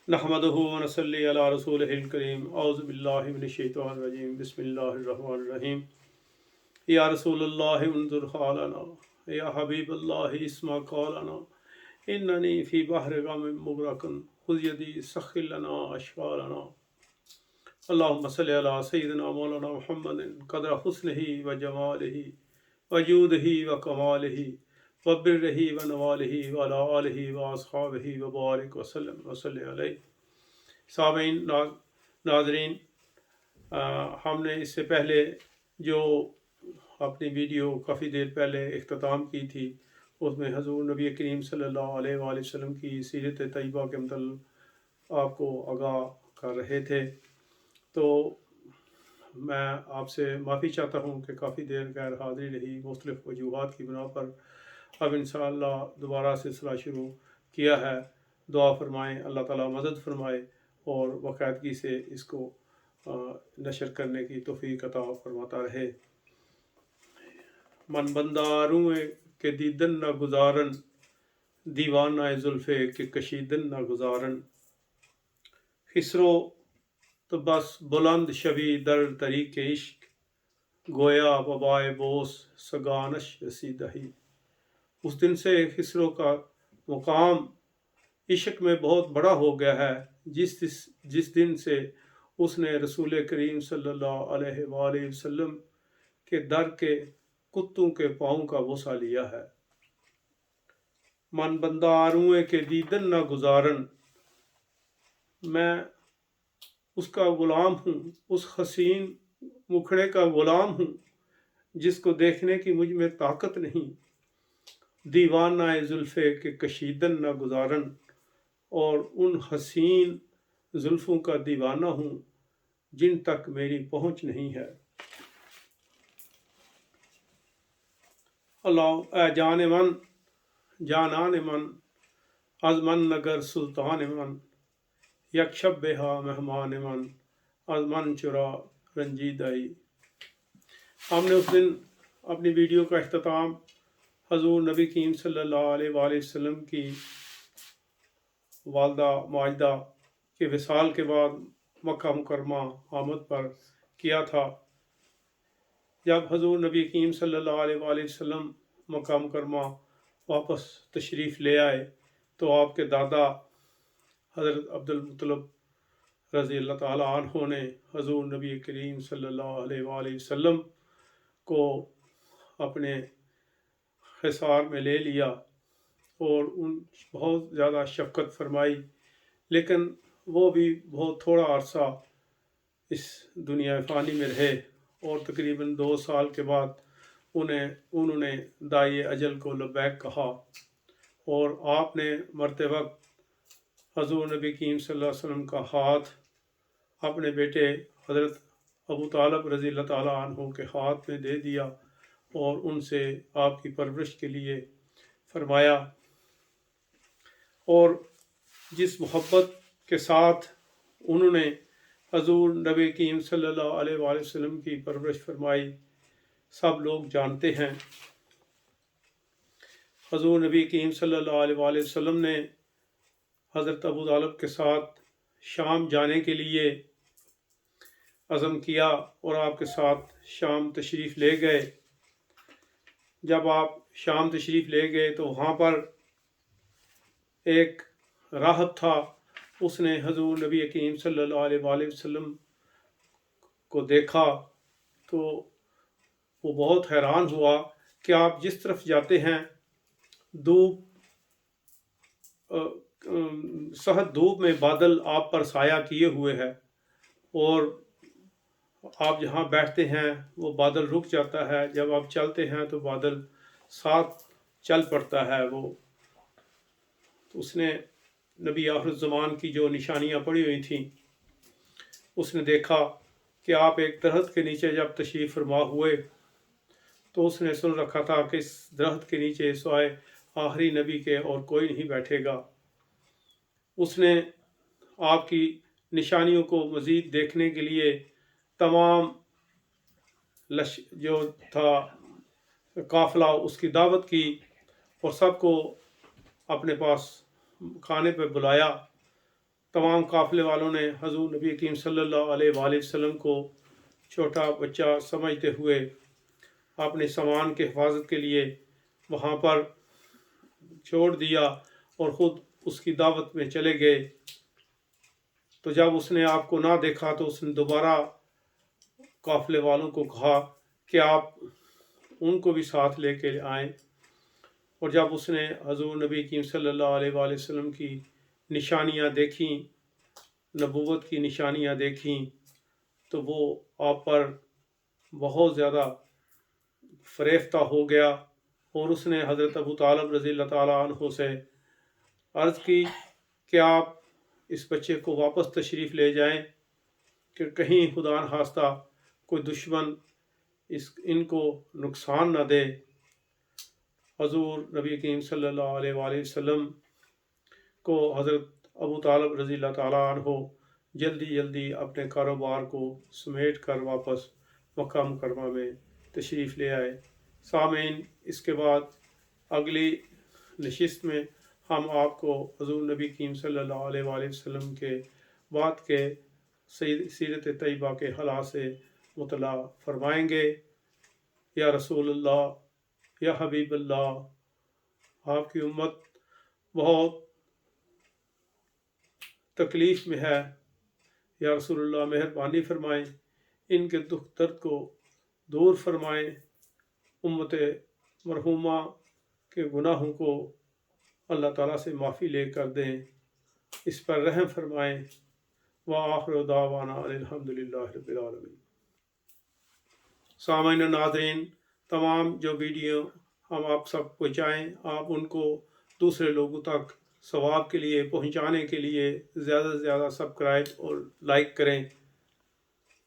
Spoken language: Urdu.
نحمدہ و نصلی علی رسولہ الکریم اعوذ باللہ من الشیطان الرجیم بسم اللہ الرحمن الرحیم یا رسول اللہ انظر حالنا یا حبیب اللہ اسمع قولنا اننی فی بحر غم مغرق خذ یدی سخر لنا اشفالنا اللہم صلی علی سیدنا مولانا محمد قدر حسنہ و جمالہ و جودہ و کمالہ وبرہ و نوالہ وعلی آلہ و اصحابہ وبارک وسلم وصلی علیہ۔ سامعین، ناظرین، ہم نے اس سے پہلے جو اپنی ویڈیو کافی دیر پہلے اختتام کی تھی، اس میں حضور نبی کریم صلی اللہ علیہ وآلہ وسلم کی سیرت طیبہ کے متعلق آپ کو آگاہ کر رہے تھے۔ تو میں آپ سے معافی چاہتا ہوں کہ کافی دیر غیر حاضری رہی، مختلف وجوہات کی بنا پر۔ اب انشاءاللہ دوبارہ سلسلہ شروع کیا ہے۔ دعا فرمائیں، اللہ تعالیٰ مدد فرمائے اور باقاعدگی سے اس کو نشر کرنے کی توفیق عطا فرماتا رہے۔ من بنداروں کے دیدن نہ گزارن، دیوانہ زلفے کے کشیدن نہ گزارن۔ خسرو تو بس بلند شوی در طریق عشق، گویا وبائے بوس سگانش رسیدہی۔ اس دن سے خسرو کا مقام عشق میں بہت بڑا ہو گیا ہے جس دن سے اس نے رسول کریم صلی اللہ علیہ وآلہ وسلم کے در کے کتوں کے پاؤں کا بوسہ لیا ہے۔ من بندہ آروئے کے دیدن نہ گزارن، میں اس کا غلام ہوں، اس حسین مکھڑے کا غلام ہوں جس کو دیکھنے کی مجھ میں طاقت نہیں۔ دیوانہ زلفے کے کشیدن نہ گزارن، اور ان حسین زلفوں کا دیوانہ ہوں جن تک میری پہنچ نہیں ہے۔ اللہ اے جان من، جانان من، از من نگر سلطان من، یک شب بہا مہمان من، از من چرا رنجیدائی۔ ہم نے اس دن اپنی ویڈیو کا اختتام حضور نبی کریم صلی اللہ علیہ وآلہ وسلم کی والدہ ماجدہ کے وصال کے بعد مکہ مکرمہ آمد پر کیا تھا۔ جب حضور نبی کریم صلی اللہ علیہ وآلہ وسلم مکہ مکرمہ واپس تشریف لے آئے تو آپ کے دادا حضرت عبد المطلب رضی اللہ تعالیٰ عنہ نے حضور نبی کریم صلی اللہ علیہ وآلہ وسلم کو اپنے حصار میں لے لیا اور ان بہت زیادہ شفقت فرمائی، لیکن وہ بھی بہت تھوڑا عرصہ اس دنیا فانی میں رہے اور تقریباً 2 سال کے بعد انہوں نے داعی اجل کو لبیک کہا، اور آپ نے مرتے وقت حضور نبی کریم صلی اللہ علیہ وسلم کا ہاتھ اپنے بیٹے حضرت ابو طالب رضی اللہ تعالیٰ عنہ کے ہاتھ میں دے دیا اور ان سے آپ کی پرورش کے لیے فرمایا۔ اور جس محبت کے ساتھ انہوں نے حضور نبی کریم صلی اللہ علیہ وآلہ وسلم کی پرورش فرمائی سب لوگ جانتے ہیں۔ حضور نبی کریم صلی اللہ علیہ وآلہ وسلم نے حضرت ابو طالب کے ساتھ شام جانے کے لیے عزم کیا اور آپ کے ساتھ شام تشریف لے گئے۔ جب آپ شام تشریف لے گئے تو وہاں پر ایک راہب تھا، اس نے حضور نبی کریم صلی اللہ علیہ وآلہ وسلم کو دیکھا تو وہ بہت حیران ہوا کہ آپ جس طرف جاتے ہیں سخت دھوپ میں بادل آپ پر سایہ کیے ہوئے ہے، اور آپ جہاں بیٹھتے ہیں وہ بادل رک جاتا ہے، جب آپ چلتے ہیں تو بادل ساتھ چل پڑتا ہے۔ اس نے نبی آخر الزمان کی جو نشانیاں پڑی ہوئی تھیں، اس نے دیکھا کہ آپ ایک درخت کے نیچے جب تشریف فرما ہوئے تو اس نے سن رکھا تھا کہ اس درخت کے نیچے سوائے آخری نبی کے اور کوئی نہیں بیٹھے گا۔ اس نے آپ کی نشانیوں کو مزید دیکھنے کے لیے تمام جو تھا قافلہ اس کی دعوت کی اور سب کو اپنے پاس کھانے پہ بلایا۔ تمام قافلے والوں نے حضور نبی کریم صلی اللہ علیہ وآلہ وسلم کو چھوٹا بچہ سمجھتے ہوئے اپنے سامان کے حفاظت کے لیے وہاں پر چھوڑ دیا اور خود اس کی دعوت میں چلے گئے۔ تو جب اس نے آپ کو نہ دیکھا تو اس نے دوبارہ قافلے والوں کو کہا کہ آپ ان کو بھی ساتھ لے کے آئیں، اور جب اس نے حضور نبی کریم صلی اللہ علیہ وآلہ وسلم کی نشانیاں دیکھیں، نبوت کی نشانیاں دیکھیں، تو وہ آپ پر بہت زیادہ فریفتہ ہو گیا، اور اس نے حضرت ابو طالب رضی اللہ تعالیٰ عنہ سے عرض کی کہ آپ اس بچے کو واپس تشریف لے جائیں کہ کہیں خدا نخواستہ کوئی دشمن ان کو نقصان نہ دے۔ حضور نبی کریم صلی اللہ علیہ وآلہ وسلم کو حضرت ابو طالب رضی اللہ تعالیٰ عنہ جلدی اپنے کاروبار کو سمیٹ کر واپس مکہ مکرمہ میں تشریف لے آئے۔ سامعین، اس کے بعد اگلی نشست میں ہم آپ کو حضور نبی کریم صلی اللہ علیہ وآلہ وسلم کے بعد کے سیرت طیبہ کے حالات سے مطلع فرمائیں گے۔ یا رسول اللہ، یا حبیب اللہ، آپ کی امت بہت تکلیف میں ہے، یا رسول اللہ مہربانی فرمائیں، ان کے دکھ درد کو دور فرمائیں، امت مرحومہ کے گناہوں کو اللہ تعالیٰ سے معافی لے کر دیں، اس پر رحم فرمائیں۔ وآخر دعوانا الحمدللہ رب العالمین۔ سامعین و ناظرین، تمام جو ویڈیو ہم آپ سب کو چاہیں، آپ ان کو دوسرے لوگوں تک ثواب کے لیے پہنچانے کے لیے زیادہ سے زیادہ سبسکرائب اور لائک کریں۔